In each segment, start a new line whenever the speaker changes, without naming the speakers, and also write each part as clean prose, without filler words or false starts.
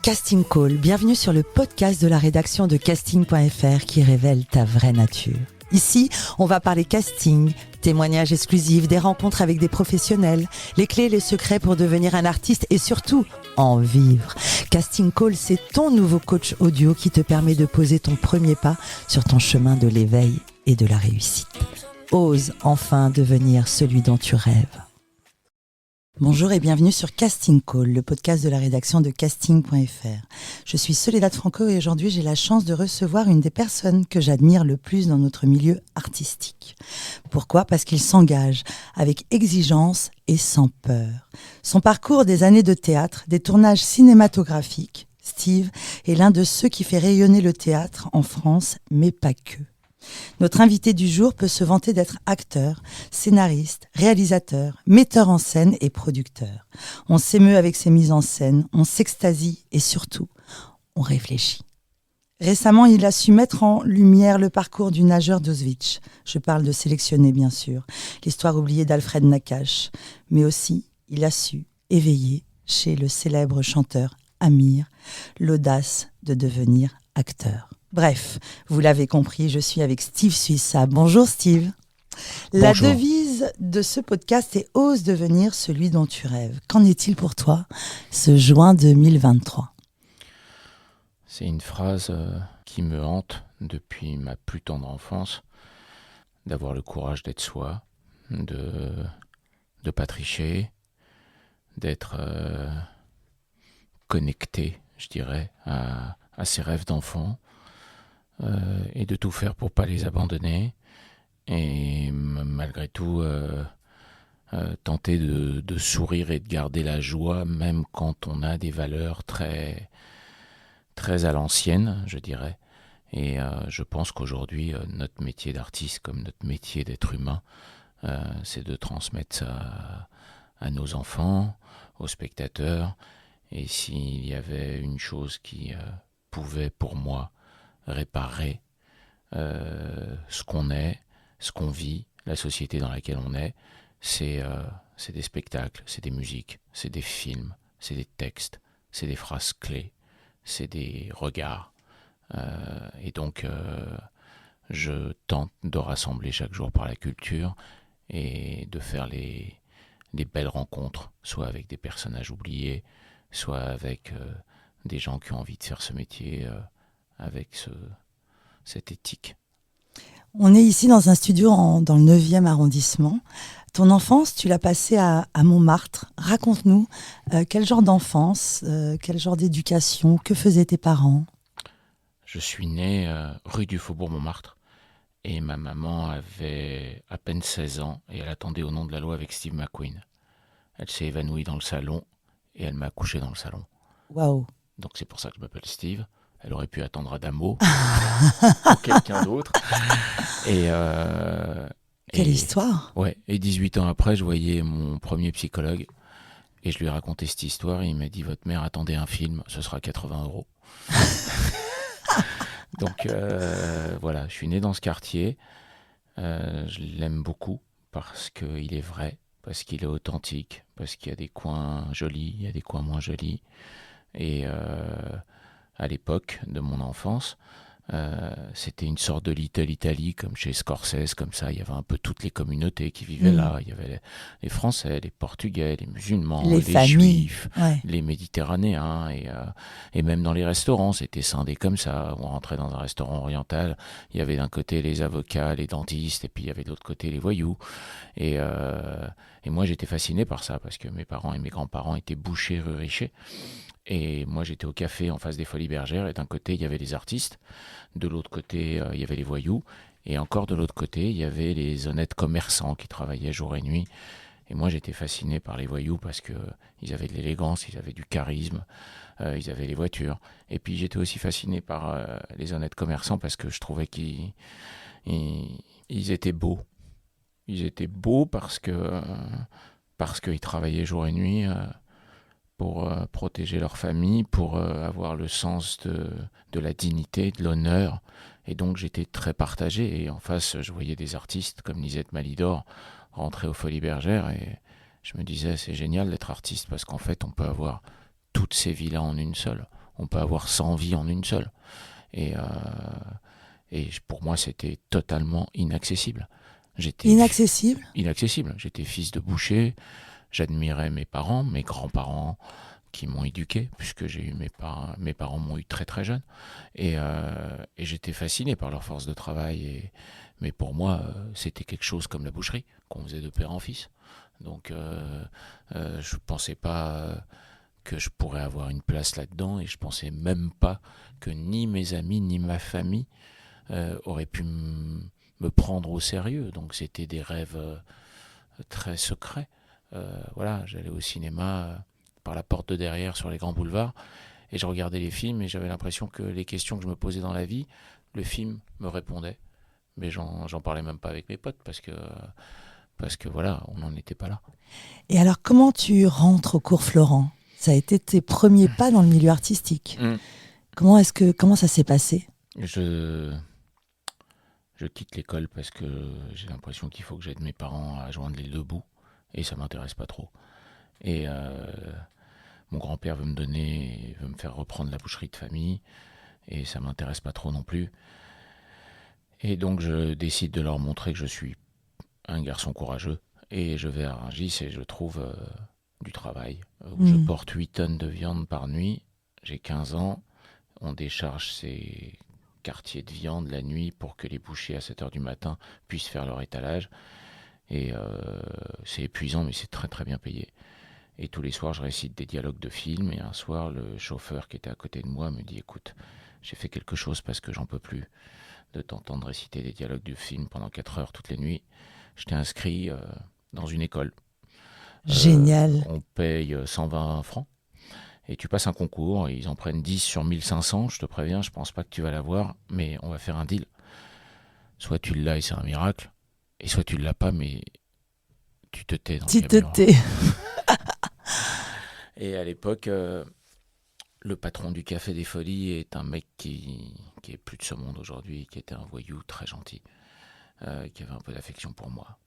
Casting Call, bienvenue sur le podcast de la rédaction de casting.fr qui révèle ta vraie nature. Ici, on va parler casting, témoignages exclusifs, des rencontres avec des professionnels, les clés et les secrets pour devenir un artiste et surtout, en vivre. Casting Call, c'est ton nouveau coach audio qui te permet de poser ton premier pas sur ton chemin de l'éveil et de la réussite. Ose enfin devenir celui dont tu rêves. Bonjour et bienvenue sur Casting Call, le podcast de la rédaction de casting.fr. Je suis Soledad Franco et aujourd'hui j'ai la chance de recevoir une des personnes que j'admire le plus dans notre milieu artistique. Pourquoi ? Parce qu'il s'engage avec exigence et sans peur. Son parcours des années de théâtre, des tournages cinématographiques, Steve est l'un de ceux qui fait rayonner le théâtre en France, mais pas que. Notre invité du jour peut se vanter d'être acteur, scénariste, réalisateur, metteur en scène et producteur. On s'émeut avec ses mises en scène, on s'extasie et surtout, on réfléchit. Récemment, il a su mettre en lumière le parcours du nageur d'Auschwitz. Je parle de Sélectionné, bien sûr, l'histoire oubliée d'Alfred Nakache. Mais aussi, il a su éveiller chez le célèbre chanteur Amir l'audace de devenir acteur. Bref, vous l'avez compris, je suis avec Steve Suissa. Bonjour Steve. La devise de ce podcast est « Ose devenir celui dont tu rêves ». Qu'en est-il pour toi ce juin 2023 ?
C'est une phrase qui me hante depuis ma plus tendre enfance, d'avoir le courage d'être soi, de pas tricher, d'être connecté, je dirais, à ses rêves d'enfant. Et de tout faire pour pas les abandonner et malgré tout tenter de sourire et de garder la joie même quand on a des valeurs très, très à l'ancienne, je dirais. Et je pense qu'aujourd'hui notre métier d'artiste comme notre métier d'être humain c'est de transmettre ça à nos enfants, aux spectateurs. Et s'il y avait une chose qui pouvait pour moi réparer ce qu'on est, ce qu'on vit, la société dans laquelle on est, c'est des spectacles, c'est des musiques, c'est des films, c'est des textes, c'est des phrases clés, c'est des regards. Et donc, je tente de rassembler chaque jour par la culture et de faire les belles rencontres, soit avec des personnages oubliés, soit avec des gens qui ont envie de faire ce métier avec cette éthique.
On est ici dans un studio dans le 9e arrondissement. Ton enfance, tu l'as passée à Montmartre. Raconte-nous quel genre d'enfance, quel genre d'éducation, que faisaient tes parents ?
Je suis né rue du Faubourg Montmartre et ma maman avait à peine 16 ans et elle attendait au nom de la loi avec Steve McQueen. Elle s'est évanouie dans le salon et elle m'a accouché dans le salon.
Waouh !
Donc c'est pour ça que je m'appelle Steve. Elle aurait pu attendre Adamo ou quelqu'un d'autre.
Quelle histoire !
Ouais. Et 18 ans après, je voyais mon premier psychologue et je lui ai raconté cette histoire. Et il m'a dit, votre mère attendait un film, ce sera 80 €. Donc voilà, je suis né dans ce quartier. Je l'aime beaucoup parce qu'il est vrai, parce qu'il est authentique, parce qu'il y a des coins jolis, il y a des coins moins jolis. Et à l'époque de mon enfance, c'était une sorte de Little Italy, comme chez Scorsese, comme ça. Il y avait un peu toutes les communautés qui vivaient là. Il y avait les Français, les Portugais, les musulmans, les Juifs, les Méditerranéens. Et même dans les restaurants, c'était scindé comme ça. On rentrait dans un restaurant oriental, il y avait d'un côté les avocats, les dentistes, et puis il y avait de l'autre côté les voyous. Et moi, j'étais fasciné par ça, parce que mes parents et mes grands-parents étaient bouchers rue Richer. Et moi, j'étais au café en face des Folies Bergères, et d'un côté, il y avait les artistes, de l'autre côté, il y avait les voyous, et encore de l'autre côté, il y avait les honnêtes commerçants qui travaillaient jour et nuit. Et moi, j'étais fasciné par les voyous parce qu'ils avaient de l'élégance, ils avaient du charisme, ils avaient les voitures. Et puis, j'étais aussi fasciné par les honnêtes commerçants parce que je trouvais qu'ils étaient beaux. Ils étaient beaux parce qu'ils travaillaient jour et nuit pour protéger leur famille, pour avoir le sens de la dignité, de l'honneur. Et donc j'étais très partagé. Et en face, je voyais des artistes comme Lisette Malidor rentrer aux Folies Bergères. Et je me disais, c'est génial d'être artiste parce qu'en fait, on peut avoir toutes ces vies-là en une seule. on peut avoir 100 vies en une seule. Et, pour moi, c'était totalement inaccessible.
Inaccessible?
Inaccessible. J'étais fils de boucher, j'admirais mes parents, mes grands-parents qui m'ont éduqué, puisque j'ai eu mes parents m'ont eu très très jeune. Et j'étais fasciné par leur force de travail. Mais pour moi, c'était quelque chose comme la boucherie, qu'on faisait de père en fils. Donc je ne pensais pas que je pourrais avoir une place là-dedans, et je pensais même pas que ni mes amis ni ma famille auraient pu me prendre au sérieux. Donc c'était des rêves très secrets. Voilà, j'allais au cinéma par la porte de derrière sur les grands boulevards, et je regardais les films, et j'avais l'impression que les questions que je me posais dans la vie, le film me répondait. Mais j'en parlais même pas avec mes potes, parce que voilà, on n'en était pas là.
Et alors, comment tu rentres au cours Florent? Ça a été tes premiers pas dans le milieu artistique. Comment ça s'est passé?
Je quitte l'école parce que j'ai l'impression qu'il faut que j'aide mes parents à joindre les deux bouts, et ça m'intéresse pas trop. Et mon grand-père veut me faire reprendre la boucherie de famille, et ça m'intéresse pas trop non plus. Et donc je décide de leur montrer que je suis un garçon courageux, et je vais à Rungis et je trouve du travail où je porte 8 tonnes de viande par nuit. J'ai 15 ans, on décharge ces quartiers de viande la nuit pour que les bouchers à 7h du matin puissent faire leur étalage. Et c'est épuisant, mais c'est très très bien payé. Et tous les soirs, je récite des dialogues de films, et un soir, le chauffeur qui était à côté de moi me dit « Écoute, j'ai fait quelque chose parce que j'en peux plus de t'entendre réciter des dialogues de films pendant 4 heures toutes les nuits. Je t'ai inscrit dans une école.
Génial.
On paye 120 francs. Et tu passes un concours, et ils en prennent 10 sur 1500, je te préviens, je pense pas que tu vas l'avoir, mais on va faire un deal. Soit tu l'as et c'est un miracle, et soit tu l'as pas, mais tu te tais dans le camion.
Tu te tais.
Et à l'époque, le patron du Café des Folies est un mec qui est plus de ce monde aujourd'hui, qui était un voyou très gentil, qui avait un peu d'affection pour moi.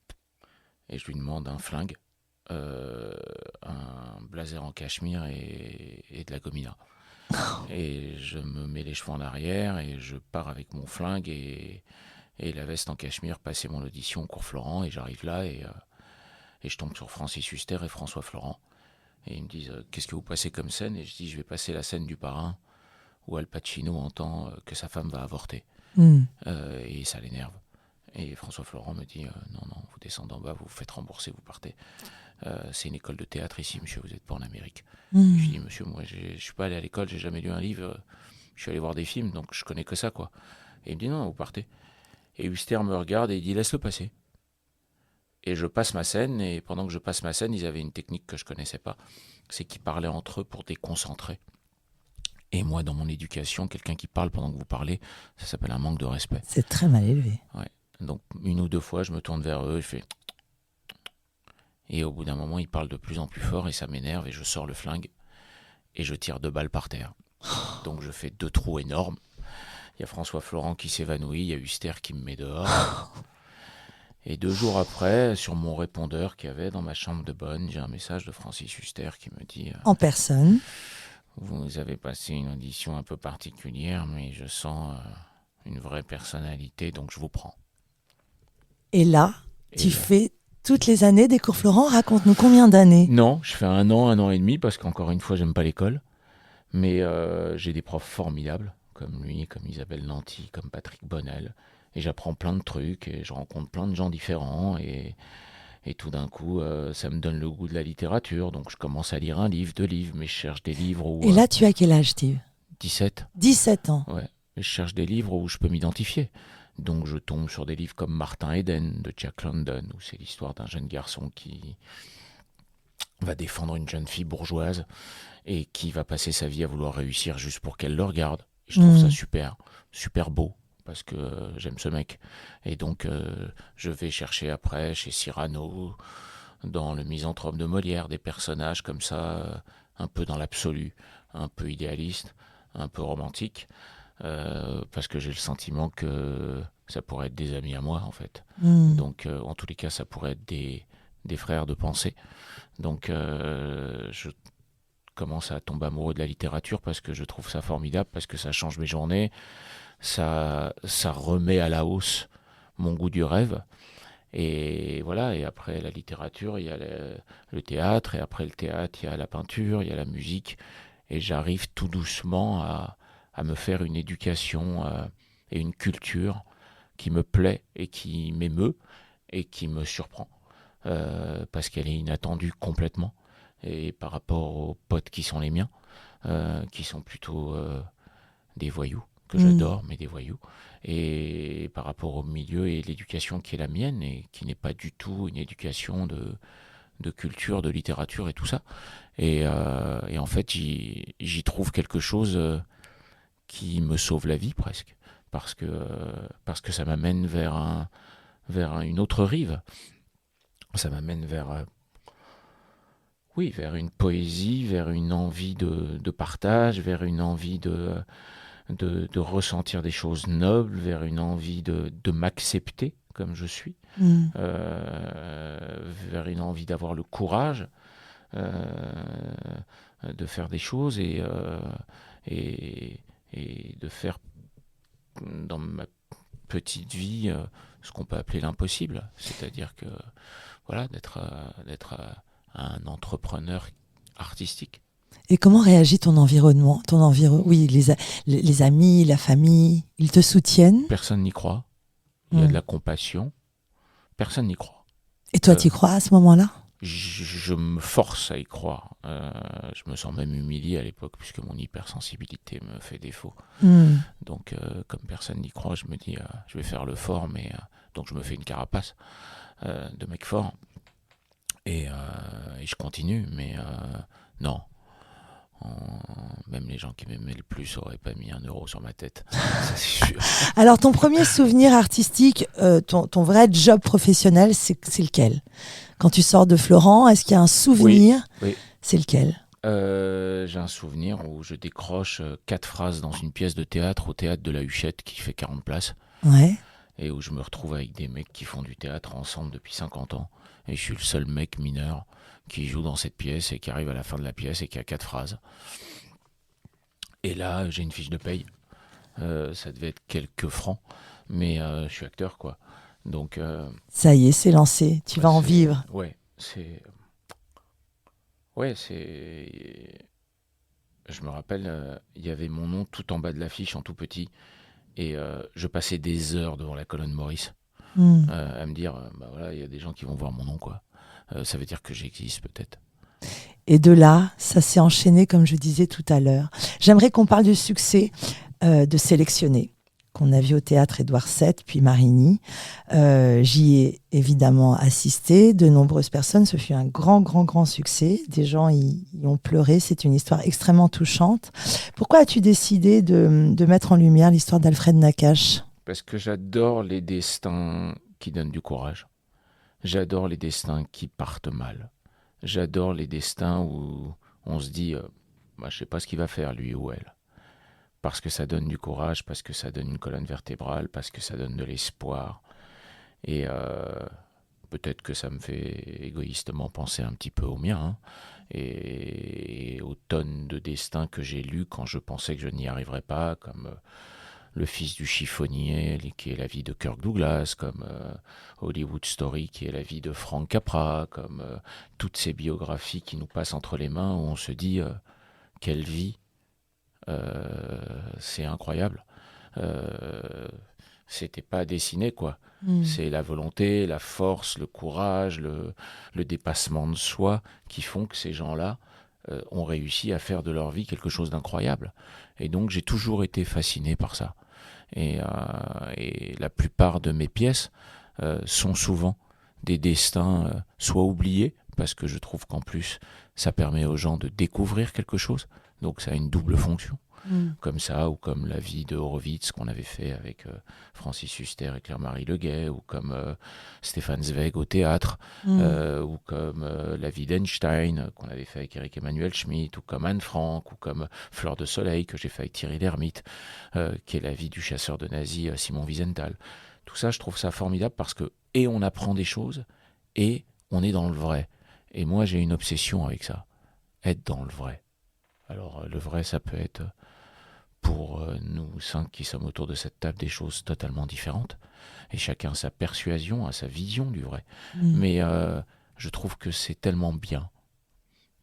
Et je lui demande un flingue, un blazer en cachemire et de la gomina. Et je me mets les cheveux en arrière, et je pars avec mon flingue et la veste en cachemire passer mon audition au cours Florent, et j'arrive là, et je tombe sur Francis Huster et François Florent, et ils me disent qu'est-ce que vous passez comme scène? Et je dis je vais passer la scène du parrain où Al Pacino entend que sa femme va avorter. Et ça l'énerve. Et François Florent me dit non, vous descendez en bas, vous vous faites rembourser, vous partez. C'est une école de théâtre ici, monsieur, vous n'êtes pas en Amérique. Je dis monsieur, moi je suis pas allé à l'école, j'ai jamais lu un livre, je suis allé voir des films, donc je connais que ça, quoi. Et il me dit non, vous partez. Et Huster me regarde et il dit laisse-le passer. Et je passe ma scène, et pendant que je passe ma scène, ils avaient une technique que je connaissais pas, c'est qu'ils parlaient entre eux pour déconcentrer. Et moi, dans mon éducation, quelqu'un qui parle pendant que vous parlez, ça s'appelle un manque de respect.
C'est très mal élevé.
Ouais. Donc, une ou deux fois, je me tourne vers eux, je fais... Et au bout d'un moment, ils parlent de plus en plus fort, et ça m'énerve, et je sors le flingue, et je tire 2 balles par terre. Donc, je fais 2 trous énormes. Il y a François Florent qui s'évanouit, il y a Huster qui me met dehors. Et 2 jours après, sur mon répondeur qu'il y avait dans ma chambre de bonne, j'ai un message de Francis Huster qui me dit...
En personne.
Vous avez passé une audition un peu particulière, mais je sens une vraie personnalité, donc je vous prends.
Et là, tu fais toutes les années des cours Florent. Raconte-nous combien d'années?
Non, je fais 1 an et demi, parce qu'encore une fois, j'aime pas l'école. Mais j'ai des profs formidables, comme lui, comme Isabelle Nanty, comme Patrick Bonnel. Et j'apprends plein de trucs, et je rencontre plein de gens différents, et tout d'un coup, ça me donne le goût de la littérature. Donc je commence à lire 1 livre, 2 livres, mais je cherche des livres où...
Et là, tu as quel âge, Steve?
17.
17 ans.
Ouais, je cherche des livres où je peux m'identifier. Donc je tombe sur des livres comme Martin Eden de Jack London, où c'est l'histoire d'un jeune garçon qui va défendre une jeune fille bourgeoise, et qui va passer sa vie à vouloir réussir juste pour qu'elle le regarde. Et je trouve ça super, super beau, parce que j'aime ce mec. Et donc je vais chercher après chez Cyrano, dans Le Misanthrope de Molière, des personnages comme ça, un peu dans l'absolu, un peu idéaliste, un peu romantique, parce que j'ai le sentiment que ça pourrait être des amis à moi, en fait. Donc en tous les cas, ça pourrait être des frères de pensée. Donc commence à tomber amoureux de la littérature parce que je trouve ça formidable, parce que ça change mes journées, ça remet à la hausse mon goût du rêve. Et voilà, et après la littérature, il y a le théâtre, et après le théâtre, il y a la peinture, il y a la musique, et j'arrive tout doucement à me faire une éducation et une culture qui me plaît et qui m'émeut et qui me surprend, parce qu'elle est inattendue complètement, et par rapport aux potes qui sont les miens, qui sont plutôt des voyous, que j'adore, mais des voyous, et par rapport au milieu et l'éducation qui est la mienne, et qui n'est pas du tout une éducation de culture, de littérature et tout ça. Et en fait, j'y trouve quelque chose qui me sauve la vie presque, parce que ça m'amène vers une autre rive. Ça m'amène oui, vers une poésie, vers une envie de partage, vers une envie de ressentir des choses nobles, vers une envie de m'accepter comme je suis, vers une envie d'avoir le courage de faire des choses et, et de faire dans ma petite vie ce qu'on peut appeler l'impossible, c'est-à-dire que voilà, d'être un entrepreneur artistique.
Et comment réagit ton environnement, oui, les amis, la famille, ils te soutiennent?
Personne n'y croit. Il y a de la compassion. Personne n'y croit.
Et toi, tu y crois à ce moment-là?
Je me force à y croire. Je me sens même humilié à l'époque, puisque mon hypersensibilité me fait défaut. Donc, comme personne n'y croit, je me dis, je vais faire le fort, mais donc je me fais une carapace de mec fort. Et je continue, mais non. Même les gens qui m'aimaient le plus n'auraient pas mis 1 euro sur ma tête, ça c'est sûr.
Alors, ton premier souvenir artistique, ton vrai job professionnel, c'est lequel? Quand tu sors de Florent, est-ce qu'il y a un souvenir?
Oui.
C'est lequel?
J'ai un souvenir où je décroche 4 phrases dans une pièce de théâtre au théâtre de la Huchette qui fait 40 places.
Ouais.
Et où je me retrouve avec des mecs qui font du théâtre ensemble depuis 50 ans. Et je suis le seul mec mineur qui joue dans cette pièce et qui arrive à la fin de la pièce et qui a 4 phrases. Et là, j'ai une fiche de paye. Ça devait être quelques francs, mais je suis acteur, quoi. Donc,
ça y est, c'est lancé. Tu vas en vivre.
Ouais, c'est... Je me rappelle, il y avait mon nom tout en bas de l'affiche, en tout petit. Et je passais des heures devant la colonne Maurice à me dire, bah voilà, il y a des gens qui vont voir mon nom, quoi. Ça veut dire que j'existe peut-être.
Et de là, ça s'est enchaîné, comme je disais tout à l'heure. J'aimerais qu'on parle du succès de Sélectionné, qu'on a vu au théâtre Édouard VII, puis Marigny. J'y ai évidemment assisté. De nombreuses personnes, ce fut un grand succès. Des gens y ont pleuré. C'est une histoire extrêmement touchante. Pourquoi as-tu décidé de mettre en lumière l'histoire d'Alfred Nakache?
Parce que j'adore les destins qui donnent du courage. J'adore les destins qui partent mal. J'adore les destins où on se dit bah, je sais pas ce qu'il va faire, lui ou elle. Parce que ça donne du courage, parce que ça donne une colonne vertébrale, parce que ça donne de l'espoir. Et peut-être que ça me fait égoïstement penser un petit peu au mien, hein, et aux tonnes de destins que j'ai lus quand je pensais que je n'y arriverais pas, comme Le fils du chiffonnier, qui est la vie de Kirk Douglas, comme Hollywood Story, qui est la vie de Frank Capra, comme toutes ces biographies qui nous passent entre les mains, où on se dit quelle vie, c'est incroyable. C'était pas dessiné, quoi. C'est la volonté, la force, le courage, le dépassement de soi qui font que ces gens-là ont réussi à faire de leur vie quelque chose d'incroyable. Et donc j'ai toujours été fasciné par ça. Et la plupart de mes pièces sont souvent des destins soit oubliés, parce que je trouve qu'en plus ça permet aux gens de découvrir quelque chose, donc ça a une double fonction. Comme ça, ou comme La vie de Horowitz qu'on avait fait avec Francis Huster et Claire-Marie Leguet, ou comme Stéphane Zweig au théâtre, ou comme La vie d'Einstein qu'on avait fait avec Eric Emmanuel Schmitt, ou comme Anne Frank, ou comme Fleur de soleil que j'ai fait avec Thierry Lhermitte, qui est la vie du chasseur de nazis Simon Wiesenthal. Tout ça, je trouve ça formidable parce que et on apprend des choses et on est dans le vrai. Et moi, j'ai une obsession avec ça, être dans le vrai. Alors le vrai, ça peut être pour nous 5 qui sommes autour de cette table des choses totalement différentes. Et chacun a sa persuasion, a sa vision du vrai. Mais je trouve que c'est tellement bien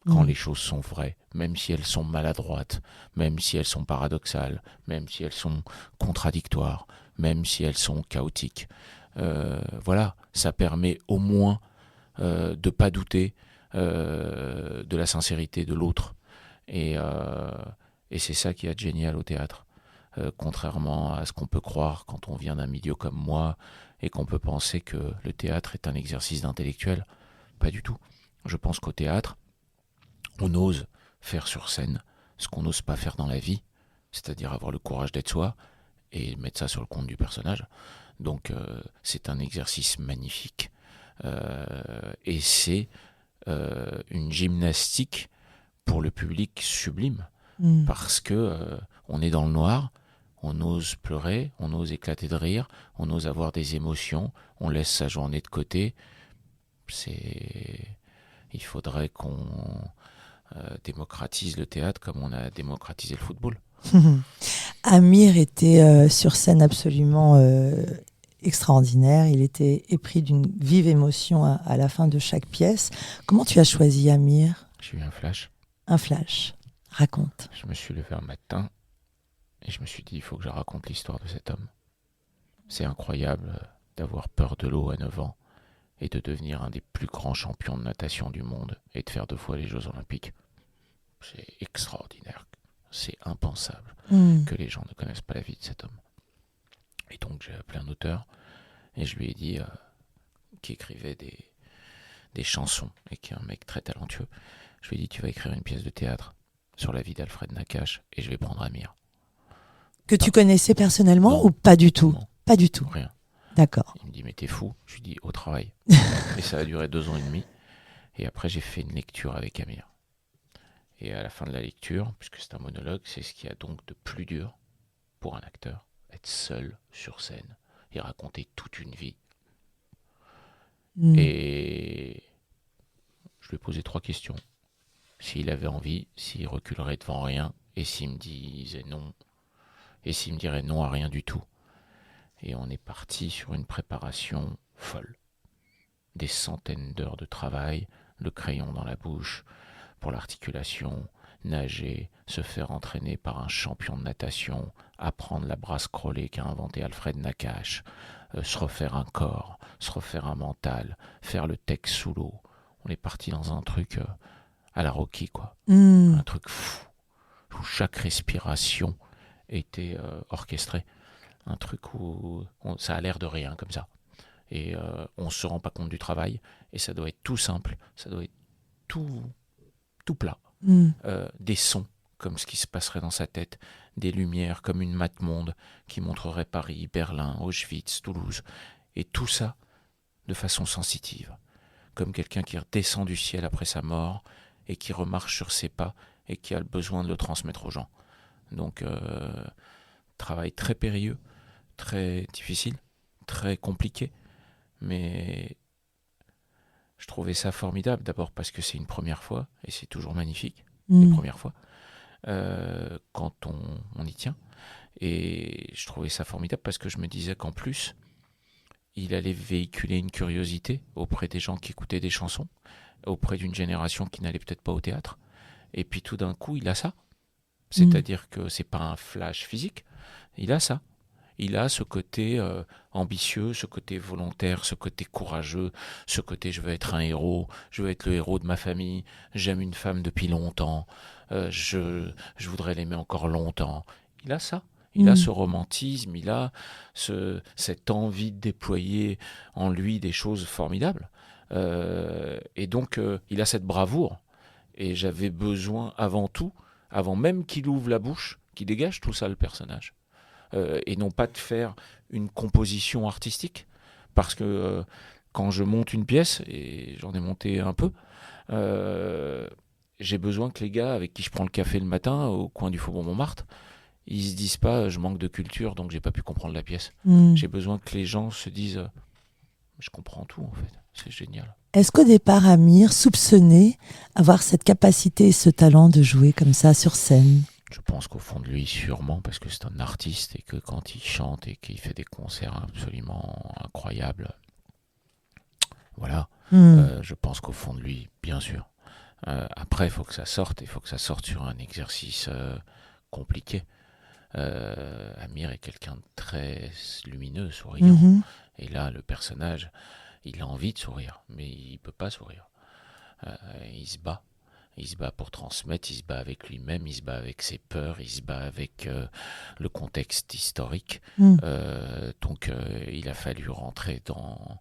quand les choses sont vraies, même si elles sont maladroites, même si elles sont paradoxales, même si elles sont contradictoires, même si elles sont chaotiques. Voilà, ça permet au moins de ne pas douter de la sincérité de l'autre. Et c'est ça qui est génial au théâtre. Contrairement à ce qu'on peut croire quand on vient d'un milieu comme moi et qu'on peut penser que le théâtre est un exercice d'intellectuel, pas du tout. Je pense qu'au théâtre, on ose faire sur scène ce qu'on n'ose pas faire dans la vie, c'est-à-dire avoir le courage d'être soi et mettre ça sur le compte du personnage. Donc c'est un exercice magnifique et c'est une gymnastique pour le public sublime parce que on est dans le noir, on ose pleurer, on ose éclater de rire, on ose avoir des émotions, on laisse sa journée de côté. Il faudrait qu'on démocratise le théâtre comme on a démocratisé le football.
Amir était sur scène absolument extraordinaire. Il était épris d'une vive émotion à la fin de chaque pièce. Comment tu as choisi Amir ?
J'ai eu un flash.
Un flash. Raconte.
Je me suis levé un matin et je me suis dit, il faut que je raconte l'histoire de cet homme. C'est incroyable d'avoir peur de l'eau à 9 ans et de devenir un des plus grands champions de natation du monde et de faire 2 fois les Jeux Olympiques. C'est extraordinaire. C'est impensable que les gens ne connaissent pas la vie de cet homme. Et donc j'ai appelé un auteur et je lui ai dit, qui écrivait des chansons et qui est un mec très talentueux, je lui ai dit, tu vas écrire une pièce de théâtre sur la vie d'Alfred Nakache et je vais prendre Amir.
Que tu connaissais personnellement
Non.
ou pas du tout ?
Non.
Pas du tout.
Rien.
D'accord.
Il me dit, mais t'es fou ? Je lui dis, au travail. Et ça a duré 2 ans et demi. Et après, j'ai fait une lecture avec Amir. Et à la fin de la lecture, puisque c'est un monologue, c'est ce qu'il y a donc de plus dur pour un acteur, être seul sur scène et raconter toute une vie. Et je lui ai posé 3 questions. S'il avait envie, s'il reculerait devant rien, et s'il me disait non, et s'il me dirait non à rien du tout. Et on est parti sur une préparation folle. Des centaines d'heures de travail, le crayon dans la bouche, pour l'articulation, nager, se faire entraîner par un champion de natation, apprendre la brasse crawlée qu'a inventé Alfred Nakache, se refaire un corps, se refaire un mental, faire le texte sous l'eau. On est parti dans un truc à la Rocky, quoi. Un truc fou, où chaque respiration était orchestrée. Un truc où ça a l'air de rien, comme ça. Et on ne se rend pas compte du travail, et ça doit être tout simple, ça doit être tout plat. Des sons, comme ce qui se passerait dans sa tête, des lumières comme une mate-monde qui montrerait Paris, Berlin, Auschwitz, Toulouse, et tout ça de façon sensitive, comme quelqu'un qui redescend du ciel après sa mort et qui remarche sur ses pas et qui a le besoin de le transmettre aux gens. Donc, travail très périlleux, très difficile, très compliqué, mais je trouvais ça formidable, d'abord parce que c'est une première fois, et c'est toujours magnifique, les premières fois, quand on y tient. Et je trouvais ça formidable parce que je me disais qu'en plus, il allait véhiculer une curiosité auprès des gens qui écoutaient des chansons, auprès d'une génération qui n'allait peut-être pas au théâtre. Et puis tout d'un coup, il a ça. C'est-à-dire que c'est pas un flash physique, il a ça. Il a ce côté ambitieux, ce côté volontaire, ce côté courageux, ce côté je veux être un héros, je veux être le héros de ma famille, j'aime une femme depuis longtemps, je voudrais l'aimer encore longtemps. Il a ça. Il a ce romantisme, il a cette envie de déployer en lui des choses formidables. Et donc, il a cette bravoure. Et j'avais besoin avant tout, avant même qu'il ouvre la bouche, qu'il dégage tout ça, le personnage. Et non pas de faire une composition artistique. Parce que quand je monte une pièce, et j'en ai monté un peu, j'ai besoin que les gars avec qui je prends le café le matin au coin du Faubourg Montmartre, ils se disent pas je manque de culture donc j'ai pas pu comprendre la pièce. J'ai besoin que les gens se disent je comprends tout en fait. c'est génial.
Est-ce qu'au départ, Amir soupçonnait avoir cette capacité et ce talent de jouer comme ça sur scène?
Je pense qu'au fond de lui, sûrement, parce que c'est un artiste et que quand il chante et qu'il fait des concerts absolument incroyables, voilà, je pense qu'au fond de lui, bien sûr. Après, il faut que ça sorte, il faut que ça sorte sur un exercice compliqué. Amir est quelqu'un de très lumineux, souriant.
Mhm.
Et là, le personnage, il a envie de sourire, mais il peut pas sourire. Il se bat. Il se bat pour transmettre, il se bat avec lui-même, il se bat avec ses peurs, il se bat avec le contexte historique.
Mhm.
Donc il a fallu rentrer dans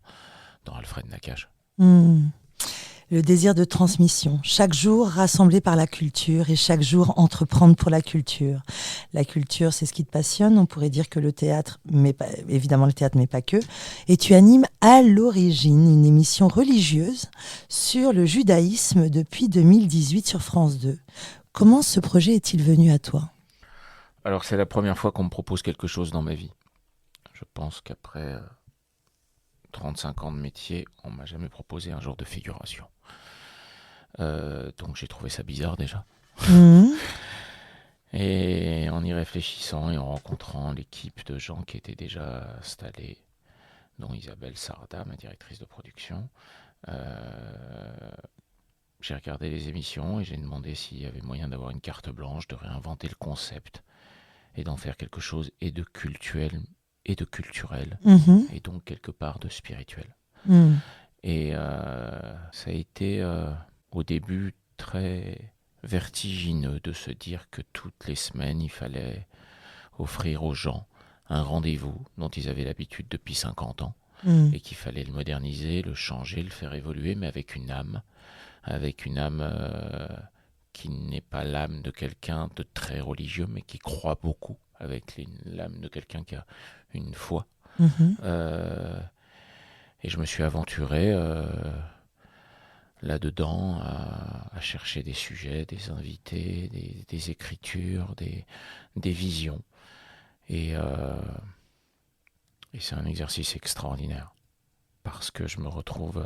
Alfred Nakache.
Mhm. Le désir de transmission, chaque jour rassemblé par la culture et chaque jour entreprendre pour la culture. La culture, c'est ce qui te passionne. On pourrait dire que le théâtre, mais pas, évidemment le théâtre, mais pas que. Et tu animes à l'origine une émission religieuse sur le judaïsme depuis 2018 sur France 2. Comment ce projet est-il venu à toi?
Alors c'est la première fois qu'on me propose quelque chose dans ma vie. Je pense qu'après 35 ans de métier, on m'a jamais proposé un jour de figuration. Donc j'ai trouvé ça bizarre déjà.
Mmh.
Et en y réfléchissant et en rencontrant l'équipe de gens qui étaient déjà installés, dont Isabelle Sarda, ma directrice de production, j'ai regardé les émissions et j'ai demandé s'il y avait moyen d'avoir une carte blanche, de réinventer le concept et d'en faire quelque chose et de culturel et de culturel
Mmh.
et donc quelque part de spirituel.
Mmh.
Et ça a été au début très vertigineux de se dire que toutes les semaines il fallait offrir aux gens un rendez-vous dont ils avaient l'habitude depuis 50 ans
Mmh.
et qu'il fallait le moderniser, le changer, le faire évoluer, mais avec une âme qui n'est pas l'âme de quelqu'un de très religieux, mais qui croit beaucoup, avec l'âme de quelqu'un qui a une foi.
Mmh.
Et je me suis aventuré là-dedans à chercher des sujets, des invités, des écritures, des visions. Et c'est un exercice extraordinaire, parce que je me retrouve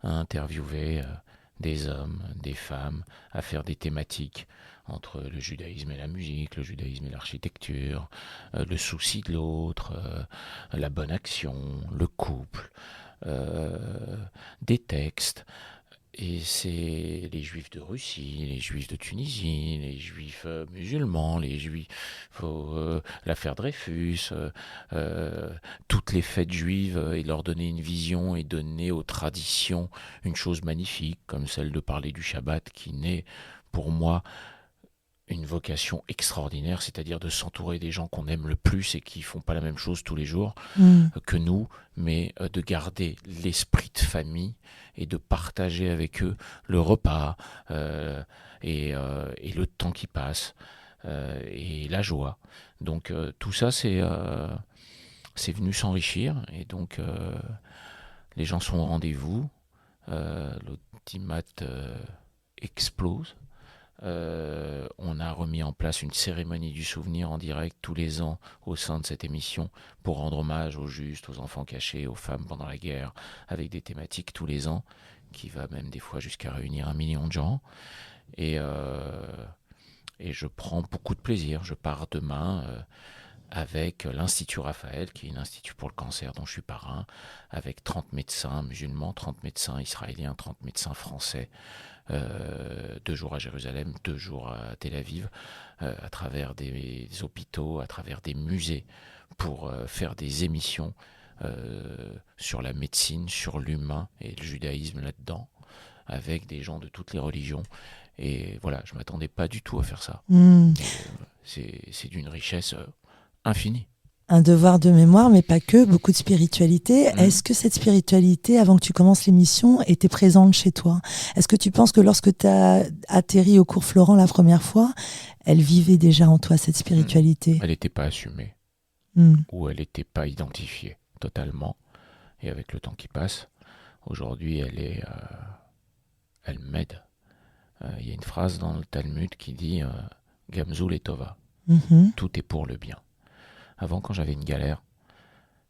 à interviewer des hommes, des femmes, à faire des thématiques entre le judaïsme et la musique, le judaïsme et l'architecture, le souci de l'autre, la bonne action, le couple, des textes. Et c'est les juifs de Russie, les juifs de Tunisie, les juifs musulmans, les juifs, l'affaire Dreyfus, toutes les fêtes juives, et leur donner une vision et donner aux traditions une chose magnifique, comme celle de parler du Shabbat, qui naît pour moi une vocation extraordinaire, c'est-à-dire de s'entourer des gens qu'on aime le plus et qui font pas la même chose tous les jours
Mmh.
que nous, mais de garder l'esprit de famille et de partager avec eux le repas et le temps qui passe et la joie. Donc tout ça, c'est venu s'enrichir et donc les gens sont au rendez-vous, l'audimat explose. On a remis en place une cérémonie du souvenir en direct tous les ans au sein de cette émission pour rendre hommage aux justes, aux enfants cachés, aux femmes pendant la guerre, avec des thématiques tous les ans, qui va même des fois jusqu'à réunir 1 million de gens. Et je prends beaucoup de plaisir. Je pars demain avec l'Institut Raphaël, qui est l'Institut pour le cancer dont je suis parrain, avec 30 médecins musulmans, 30 médecins israéliens, 30 médecins français, 2 jours à Jérusalem, 2 jours à Tel Aviv, à travers des hôpitaux, à travers des musées, pour faire des émissions sur la médecine, sur l'humain et le judaïsme là-dedans, avec des gens de toutes les religions. Et voilà, je ne m'attendais pas du tout à faire ça.
Mmh.
C'est d'une richesse infinie.
Un devoir de mémoire, mais pas que, beaucoup de spiritualité. Est-ce que cette spiritualité, avant que tu commences l'émission, était présente chez toi? Est-ce que tu penses que lorsque tu as atterri au cours Florent la première fois, elle vivait déjà en toi, cette spiritualité?
Elle n'était pas assumée,
Mm.
ou elle n'était pas identifiée totalement. Et avec le temps qui passe, aujourd'hui, elle m'aide. Il y a une phrase dans le Talmud qui dit Gamzul et Tova,
Mhm.
tout est pour le bien. Avant, quand j'avais une galère,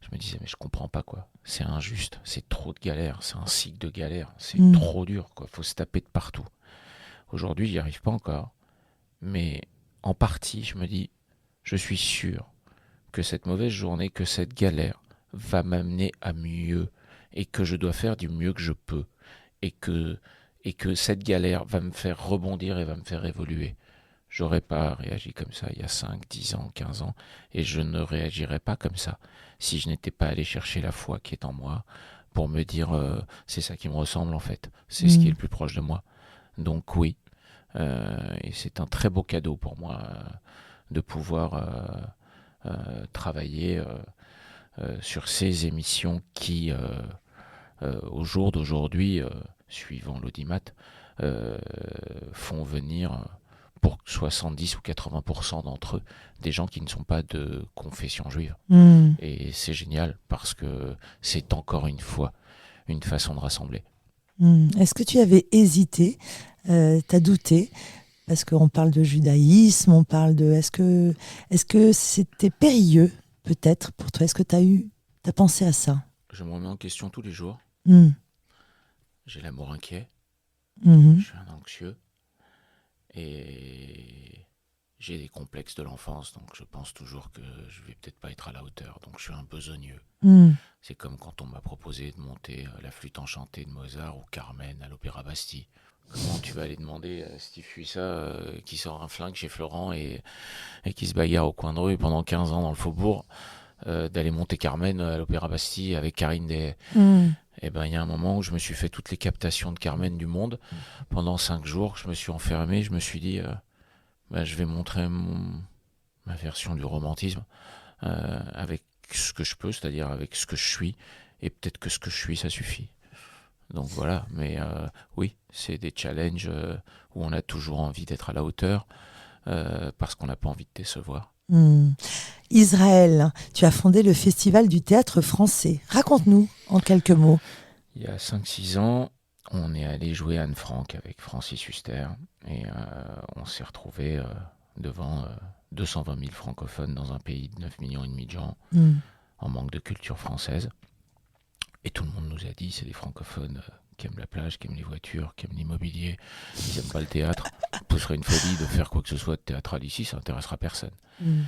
Je me disais, mais je comprends pas, quoi. C'est injuste, c'est trop de galères, c'est un cycle de galères, c'est
Mm.
trop dur, quoi. Faut se taper de partout. Aujourd'hui, j'y arrive pas encore, mais en partie, je me dis, je suis sûr que cette mauvaise journée, que cette galère va m'amener à mieux et que je dois faire du mieux que je peux et que, et que cette galère va me faire rebondir et va me faire évoluer. J'aurais pas réagi comme ça il y a 5, 10 ans, 15 ans, et je ne réagirais pas comme ça si je n'étais pas allé chercher la foi qui est en moi pour me dire c'est ça qui me ressemble en fait, c'est ce qui est le plus proche de moi. Donc oui, et c'est un très beau cadeau pour moi de pouvoir travailler sur ces émissions qui, au jour d'aujourd'hui, suivant l'audimat, font venir pour 70 ou 80% d'entre eux des gens qui ne sont pas de confession juive.
Mm.
Et c'est génial parce que c'est encore une fois une façon de rassembler.
Mm. Est-ce que tu avais hésité, t'as douté, parce qu'on parle de judaïsme, on parle de... Est-ce que c'était périlleux, peut-être, pour toi? Est-ce que t'as pensé à ça?
Je me remets en question tous les jours.
Mm.
J'ai l'amour inquiet, je
Mhm.
suis un anxieux et j'ai des complexes de l'enfance, donc je pense toujours que je vais peut-être pas être à la hauteur, donc je suis un besogneux.
Mm.
C'est comme quand on m'a proposé de monter la flûte enchantée de Mozart ou Carmen à l'Opéra Bastille. Comment tu vas aller demander à Steve Fuissa qui sort un flingue chez Florent et qui se bagarre au coin de rue pendant 15 ans dans le faubourg d'aller monter Carmen à l'Opéra Bastille avec Karine Des...
Mm.
Et ben il y a un moment où je me suis fait toutes les captations de Carmen du monde pendant 5 jours. Je me suis enfermé, je me suis dit je vais montrer ma version du romantisme avec ce que je peux, c'est-à-dire avec ce que je suis. Et peut-être que ce que je suis, ça suffit. Donc voilà, mais oui, c'est des challenges où on a toujours envie d'être à la hauteur parce qu'on n'a pas envie de décevoir.
Mm. Israël, tu as fondé le Festival du théâtre français. Raconte-nous en quelques mots.
Il y a 5-6 ans, on est allé jouer Anne Frank avec Francis Huster et on s'est retrouvé devant 220 000 francophones dans un pays de 9,5 millions de gens
Mm.
en manque de culture française. Et tout le monde nous a dit, c'est des francophones qui aiment la plage, qui aiment les voitures, qui aiment l'immobilier, ils n'aiment pas le théâtre. Ce serait une folie de faire quoi que ce soit de théâtral ici, ça n'intéressera personne.
Mm.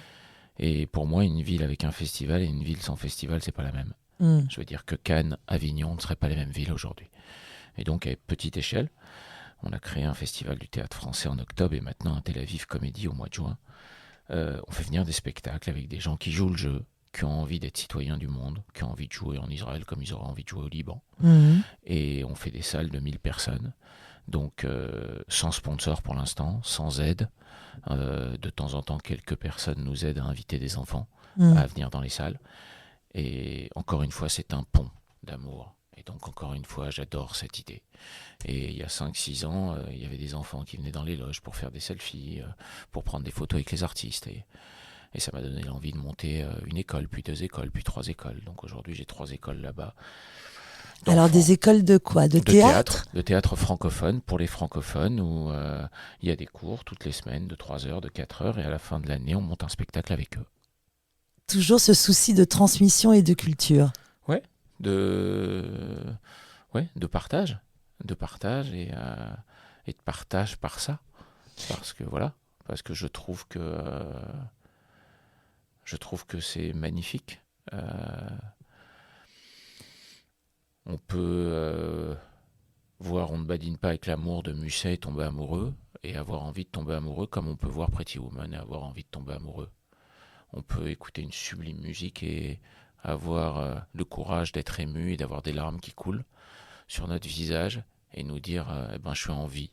Et pour moi, une ville avec un festival et une ville sans festival, c'est pas la même.
Mm.
Je veux dire que Cannes, Avignon ne seraient pas les mêmes villes aujourd'hui. Et donc, à petite échelle, on a créé un festival du théâtre français en octobre et maintenant un Tel Aviv Comédie au mois de juin. On fait venir des spectacles avec des gens qui jouent le jeu, qui ont envie d'être citoyens du monde, qui ont envie de jouer en Israël comme ils auraient envie de jouer au Liban.
Mm.
Et on fait des salles de 1000 personnes. Donc sans sponsor pour l'instant, sans aide. De temps en temps, quelques personnes nous aident à inviter des enfants
Mm.
à venir dans les salles. Et encore une fois, c'est un pont d'amour. Et donc encore une fois, j'adore cette idée. Et il y a 5-6 ans, il y avait des enfants qui venaient dans les loges pour faire des selfies, pour prendre des photos avec les artistes. Et ça m'a donné l'envie de monter une école, puis 2 écoles, puis 3 écoles. Donc aujourd'hui, j'ai 3 écoles là-bas.
Alors des écoles de quoi? De théâtre?
De théâtre francophone pour les francophones où il y a des cours toutes les semaines de 3 heures, de 4 heures. Et à la fin de l'année, on monte un spectacle avec eux.
Toujours ce souci de transmission et de culture.
Ouais, de, de partage. De partage et de partage par ça. Parce que voilà, parce que je trouve que c'est magnifique. On peut voir On ne badine pas avec l'amour de Musset et tomber amoureux, et avoir envie de tomber amoureux comme on peut voir Pretty Woman et avoir envie de tomber amoureux. On peut écouter une sublime musique et avoir le courage d'être ému et d'avoir des larmes qui coulent sur notre visage et nous dire je suis en vie.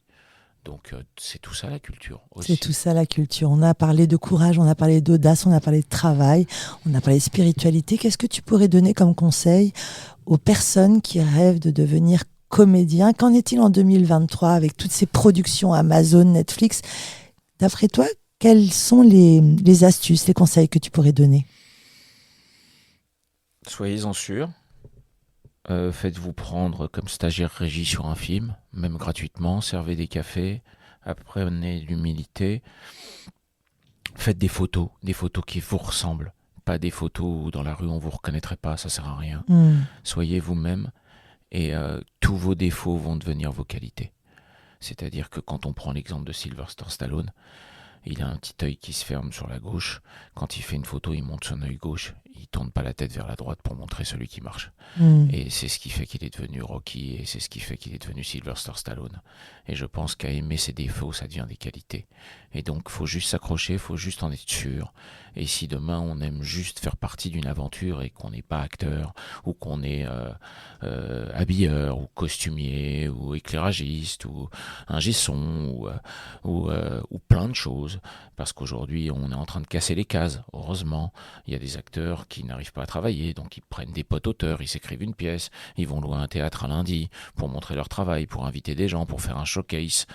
Donc c'est tout ça la culture aussi.
C'est tout ça la culture. On a parlé de courage, on a parlé d'audace, on a parlé de travail, on a parlé de spiritualité. Qu'est-ce que tu pourrais donner comme conseil aux personnes qui rêvent de devenir comédiens? Qu'en est-il en 2023 avec toutes ces productions Amazon, Netflix? D'après toi, quelles sont les astuces, les conseils que tu pourrais donner?
Soyez-en sûrs. Faites-vous prendre comme stagiaire régie sur un film, même gratuitement, servez des cafés, apprenez l'humilité, faites des photos qui vous ressemblent, pas des photos où dans la rue on vous reconnaîtrait pas, ça sert à rien. Soyez vous-même et tous vos défauts vont devenir vos qualités. C'est-à-dire que quand on prend l'exemple de Sylvester Stallone, il a un petit œil qui se ferme sur la gauche. Quand il fait une photo, il monte son œil gauche. Il tourne pas la tête vers la droite pour montrer celui qui marche. Et c'est ce qui fait qu'il est devenu Rocky et c'est ce qui fait qu'il est devenu Sylvester Stallone. Et je pense qu'à aimer ses défauts, ça devient des qualités. Et donc, faut juste s'accrocher, faut juste en être sûr. Et si demain, on aime juste faire partie d'une aventure et qu'on n'est pas acteur ou qu'on est habilleur ou costumier ou éclairagiste ou ingé son ou plein de choses, parce qu'aujourd'hui, on est en train de casser les cases. Heureusement, il y a des acteurs qui n'arrivent pas à travailler, donc ils prennent des potes auteurs, ils s'écrivent une pièce, ils vont louer un théâtre un lundi pour montrer leur travail, pour inviter des gens, pour faire un showcase,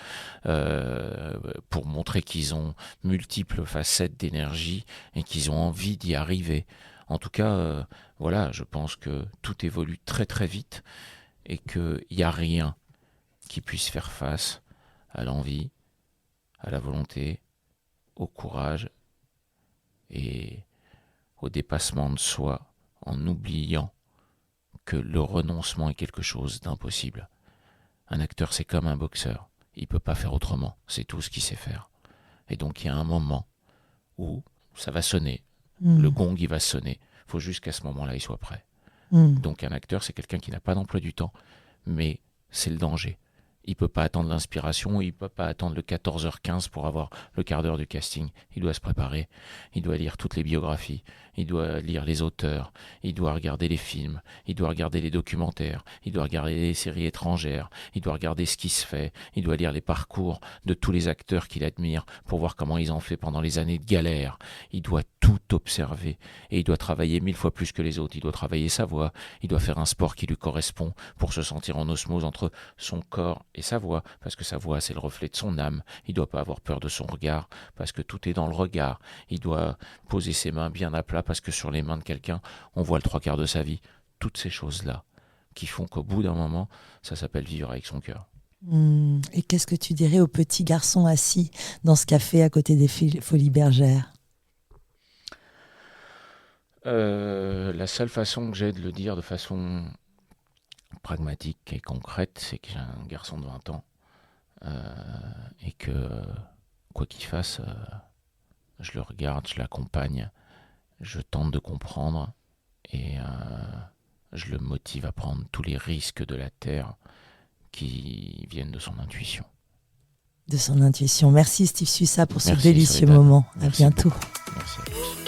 pour montrer qu'ils ont multiples facettes d'énergie et qu'ils ont envie d'y arriver. En tout cas, voilà, je pense que tout évolue très très vite et qu'il n'y a rien qui puisse faire face à l'envie, à la volonté, au courage et au dépassement de soi, en oubliant que le renoncement est quelque chose d'impossible. Un acteur, c'est comme un boxeur. Il ne peut pas faire autrement. C'est tout ce qu'il sait faire. Et donc, il y a un moment où ça va sonner. Le gong, il va sonner. Il faut juste qu'à ce moment-là, il soit prêt. Donc, un acteur, c'est quelqu'un qui n'a pas d'emploi du temps, mais c'est le danger. Il ne peut pas attendre l'inspiration, il ne peut pas attendre le 14h15 pour avoir le quart d'heure du casting. Il doit se préparer, il doit lire toutes les biographies, il doit lire les auteurs, il doit regarder les films, il doit regarder les documentaires, il doit regarder les séries étrangères, il doit regarder ce qui se fait, il doit lire les parcours de tous les acteurs qu'il admire pour voir comment ils ont fait pendant les années de galère. Il doit tout observer et il doit travailler 1000 fois plus que les autres. Il doit travailler sa voix, il doit faire un sport qui lui correspond pour se sentir en osmose entre son corps et sa voix, parce que sa voix c'est le reflet de son âme. Il ne doit pas avoir peur de son regard, parce que tout est dans le regard. Il doit poser ses mains bien à plat, parce que sur les mains de quelqu'un, on voit le 3/4 de sa vie. Toutes ces choses-là qui font qu'au bout d'un moment, ça s'appelle vivre avec son cœur.
Et qu'est-ce que tu dirais au petit garçon assis dans ce café à côté des Folies Bergères ?
La seule façon que j'ai de le dire de façon pragmatique et concrète, c'est que j'ai un garçon de 20 ans et que quoi qu'il fasse, je le regarde, je l'accompagne, je tente de comprendre et je le motive à prendre tous les risques de la terre qui viennent de son intuition.
De son intuition. Merci Steve Suissa pour ce
Merci,
délicieux
Soledad.
moment.
Merci
à bientôt.
Merci à tous.